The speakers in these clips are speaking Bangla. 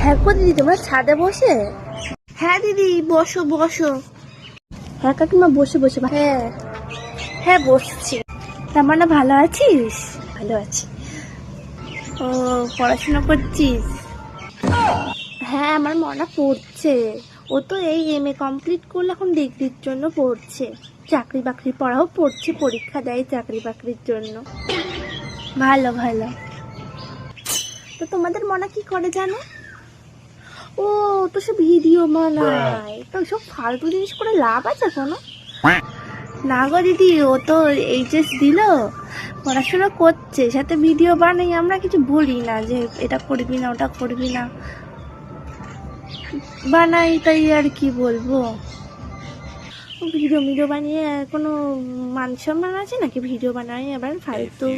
হ্যাঁ গো দিদি, তোমরা ছাদে বসে? হ্যাঁ দিদি, বসো বসো। হ্যাঁ কাকিমা, বসে বসে। হ্যাঁ হ্যাঁ বসছি। তার মানে ভালো আছিস? ভালো আছি। ও, পড়াশোনা করছিস? হ্যাঁ, আমার মনা পড়ছে। ও তো এই MA কমপ্লিট করলে এখন ডিগ্রির জন্য পড়ছে। চাকরি বাকরি পড়াও পড়ছে, পরীক্ষা দেয় চাকরি বাকরির জন্য। ভালো ভালো। তো তোমাদের মনা কি করে জানো? ও তো সব ভিডিও বানায়। তো সব ফালতু জিনিস করে লাভ আছে কোনো? না গো দিদি, ও তো HS দিল, পড়াশোনা করছে, সাথে ভিডিও বানাই। আমরা কিছু বলি না যে এটা করবি না ওটা করবি না, বানাই তাই আর কি বলবো। ভিডিও বানিয়ে কোনো মান সম্মান আছে নাকি? ভিডিও বানাই আবার ফালতু।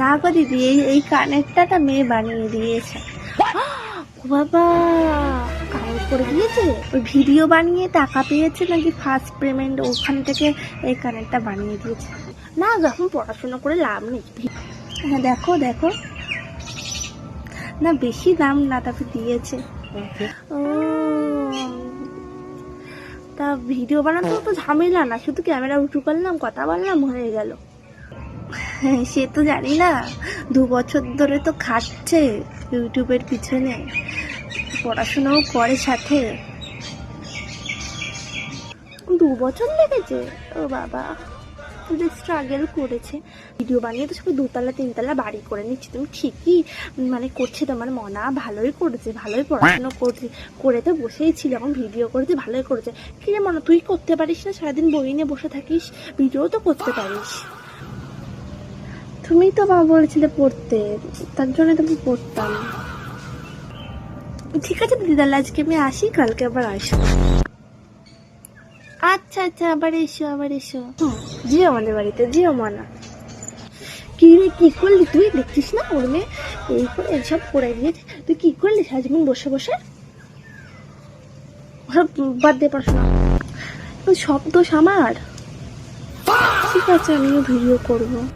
না গো দিদি, এই কানেরটা মেয়ে বানিয়ে দিয়েছে। ও বাবা, কাজ করে দিয়েছে। ওই ভিডিও বানিয়ে টাকা পেয়েছে নাকি ফার্স্ট পেমেন্ট, ওখান থেকে এই কানেরটা বানিয়ে দিয়েছে। না যখন পড়াশোনা করে লাভ নেই। হ্যাঁ দেখো দেখো, না বেশি দাম না, তারপর দিয়েছে। ও, তা ভিডিও বানাতে তো ঝামেলা না, শুধু ক্যামেরা উঁচু করলাম, কথা বললাম, হয়ে গেল। হ্যাঁ সে তো জানি না, 2 বছর ধরে তো খাটছে ইউটিউবের পিছনে, পড়াশোনাও করে সাথে। 2 বছর লেগেছে? ও বাবা, স্ট্রাগল করেছে। ভিডিও বানিয়ে তো সবাই 2তলা 3তলা বাড়ি করে নিচ্ছে। তুমি ঠিকই মানে করছে, তোমার মনা ভালোই করেছে, ভালোই পড়াশোনা করছে, করে তো বসেই ছিল, এখন ভিডিও করেছে, ভালোই করেছে। কি রে মনা, তুই করতে পারিস না? সারাদিন বই নিয়ে বসে থাকিস, ভিডিও তো করতে পারিস। তুমি তো মা বলেছিলে পড়তে, তার জন্য তো আমি পড়তাম। ঠিক আছে দিদি, তাহলে আজকে আমি আসি, কালকে আবার আসবো। আচ্ছা আচ্ছা, আবার এসো আবার এসো। জিও আমাদের বাড়িতে, জিও মানা। কি রে, কি করলি তুই? দেখছিস না ওর মেয়ে এই করে এইসব করে দিয়েছে। তুই কি করলি সারাজীবন বসে বসে? ওসব বাদ দিয়ে পড়াশোনা, সব দোষ আমার। ঠিক আছে, আমিও ভিডিও করবো।